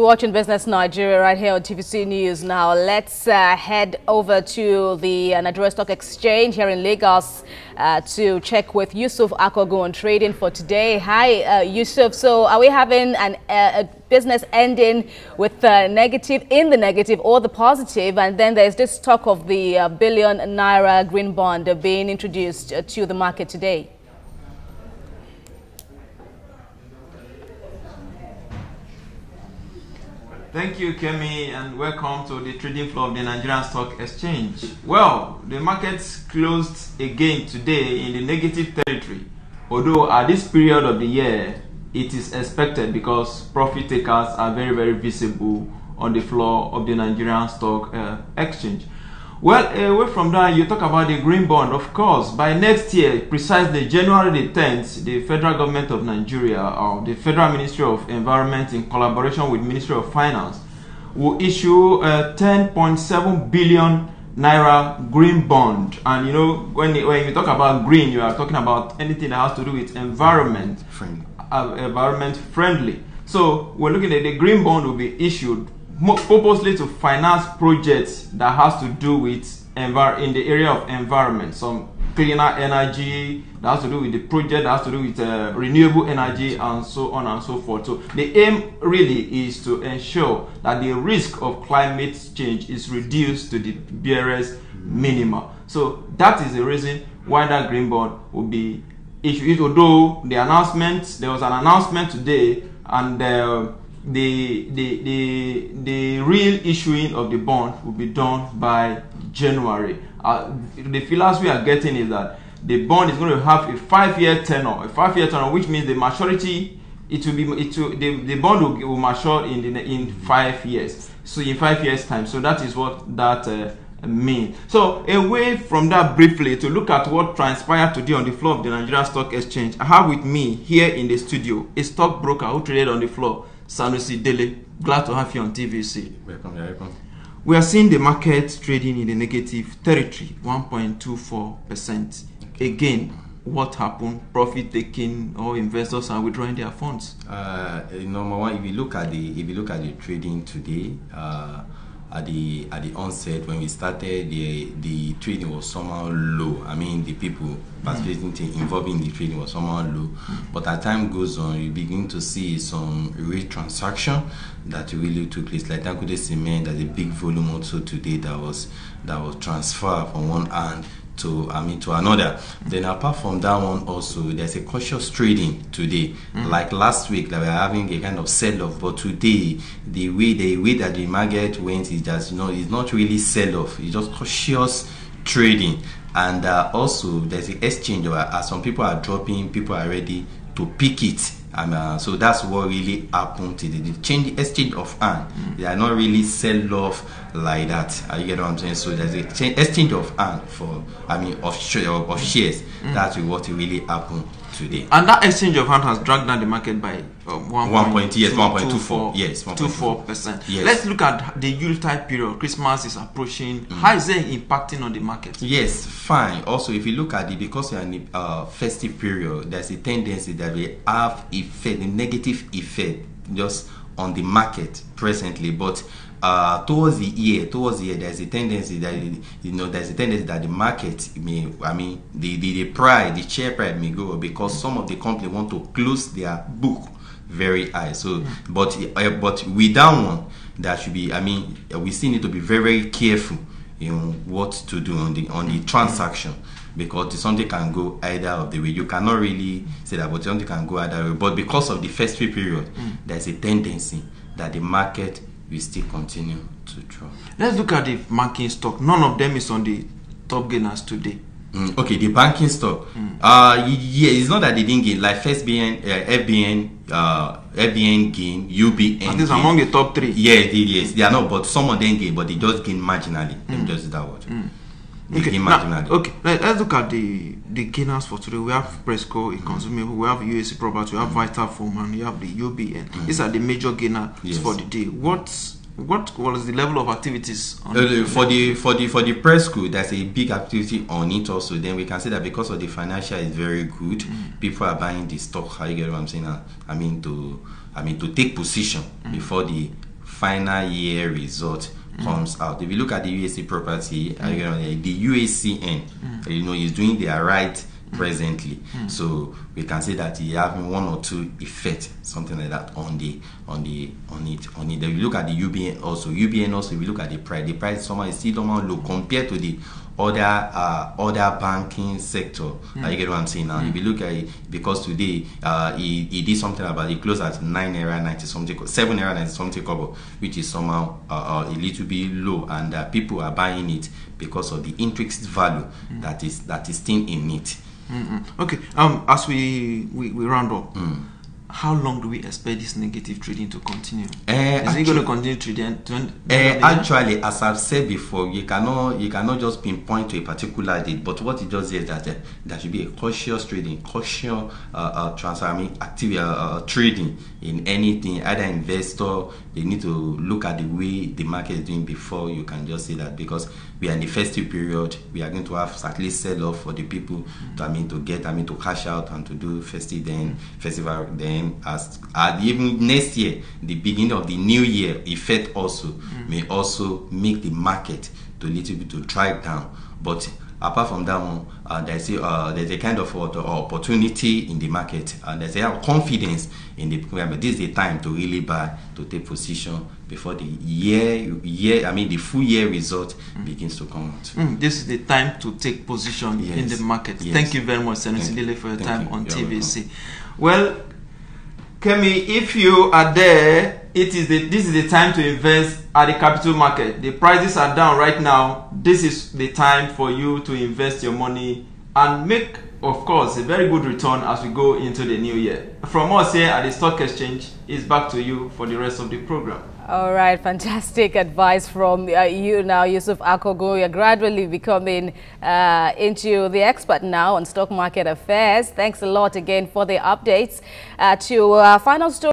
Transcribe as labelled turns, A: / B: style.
A: You're watching Business Nigeria right here on TVC News. Now let's head over to the Nigerian Stock Exchange here in Lagos to check with Yusuf Akogo on trading for today. Hi, Yusuf. So are we having a business ending with negative in the negative or the positive? And then there's this talk of the ₦1 billion green bond being introduced to the market today.
B: Thank you, Kemi, and welcome to the trading floor of the Nigerian Stock Exchange. Well, the markets closed again today in the negative territory, although at this period of the year, it is expected because profit takers are very, very visible on the floor of the Nigerian Stock Exchange. Well, away from that, you talk about the green bond. Of course, by next year, precisely January the 10th, the federal government of Nigeria, or the Federal Ministry of Environment in collaboration with Ministry of Finance, will issue a 10.7 billion naira green bond. And you know, when you talk about green, you are talking about anything that has to do with environment friendly. So we're looking at the green bond will be issued purposely to finance projects that has to do with in the area of environment, some cleaner energy that has to do with the project that has to do with renewable energy and so on and so forth. So the aim really is to ensure that the risk of climate change is reduced to the barest minimum. So that is the reason why that green bond will be issued. Although there was an announcement today, and the real issuing of the bond will be done by January. The feelers we are getting is that the bond is going to have a 5-year tenor. Which means the maturity, the bond will mature in 5 years. So in 5 years time. So that is what that means. So away from that, briefly to look at what transpired today on the floor of the Nigerian Stock Exchange, I have with me here in the studio a stockbroker who traded on the floor, Sanusi Dele. Glad to have you on TVC.
C: Welcome.
B: We are seeing the market trading in the negative territory, 1.24%. Okay. Again, what happened? Profit taking, or investors are withdrawing their funds?
C: Number one, if you look at the trading today, at the onset when we started, the trading was somehow low. I mean, the people participating involved in the trading was somehow low. But as time goes on, you begin to see some real transaction that really took place. Like Dangote Cement, there's a big volume also today that was transferred from one hand to another. Then apart from that one also, there's a cautious trading today. Like last week that we're having a kind of sell-off, but today the way that the market went is just, it's not really sell-off, it's just cautious trading. And also there's an exchange as some people are dropping, people are ready to pick it. So that's what really happened today. The exchange of hand. They are not really sell off like that. You get what I'm saying? So there's a exchange of hand of shares. That's what really happened today.
B: And that exchange of hand has dragged down the market by
C: 1.24. Yes,
B: 1.24%.
C: Yes.
B: Let's look at the Yuletide period. Christmas is approaching. How is it impacting on the market?
C: Yes, fine. Also, if you look at it, because we're in the festive period, there's a tendency that we have a negative effect just on the market presently. But towards the year, there's a tendency that the market may, the share price may go up because some of the companies want to close their book very high. So, but with that one, that should be. We still need to be very, very careful in what to do on the transaction, because something can go either of the way. You cannot really say that, but something can go either way. But because of the festive period, there's a tendency that the market will still continue to drop.
B: Let's look at the banking stock. None of them is on the top gainers today.
C: Okay, the banking stock. Yeah, it's not that they didn't gain. Like First BN, FBN gain, UBN.
B: And these are among the top 3.
C: Yes, they are not. But some of them gain, but they just gain marginally. Let me just use that word.
B: Okay, let's look at the gainers for today. We have Presco, a consumable, we have UAC Property, we have Vital Foam, and we have the UBN. These are the major gainers for the day. What was the level of activities on
C: for the Presco? There's a big activity on it also. Then we can say that because of the financial is very good, people are buying the stock. How you get what I'm saying? To take position before the final year result comes out. If you look at the UAC property, the UACN, is doing their right presently. So we can say that he having 1 or 2 effects, something like that on it. If you look at the UBN also, if you look at the price somehow is still low compared to the other banking sector. You get what I'm saying now? If you look at it, because today he did something about it, closed at 9 naira 90 something, 7 naira 90 something kobo, which is somehow a little bit low, and people are buying it because of the intrinsic value that is still in it.
B: Okay. As we round up, how long do we expect this negative trading to continue? Is it going to continue trading?
C: Actually, as I've said before, you cannot just pinpoint to a particular date. But what it does is that there should be a cautious trading, cautious trading in anything. Either investor, they need to look at the way the market is doing before you can just say that, because we are in the festive period. We are going to have at least sell off for the people to cash out and to do festival then. As even next year, the beginning of the new year effect also may also make the market to little bit to drive down. But apart from that one, there's a kind of opportunity in the market, and there's a confidence in the program. This is the time to really buy, to take position before the the full year result begins to come out.
B: This is the time to take position in the market. Thank you very much, Senator Dile, for your time on TVC. Well, Kemi, if you are there, this is the time to invest at the capital market. The prices are down right now. This is the time for you to invest your money and make, of course, a very good return as we go into the new year. From us here at the Stock Exchange, it's back to you for the rest of the program.
A: All right, fantastic advice from you now, Yusuf Akogo. You're gradually becoming into the expert now on stock market affairs. Thanks a lot again for the updates. To our final story.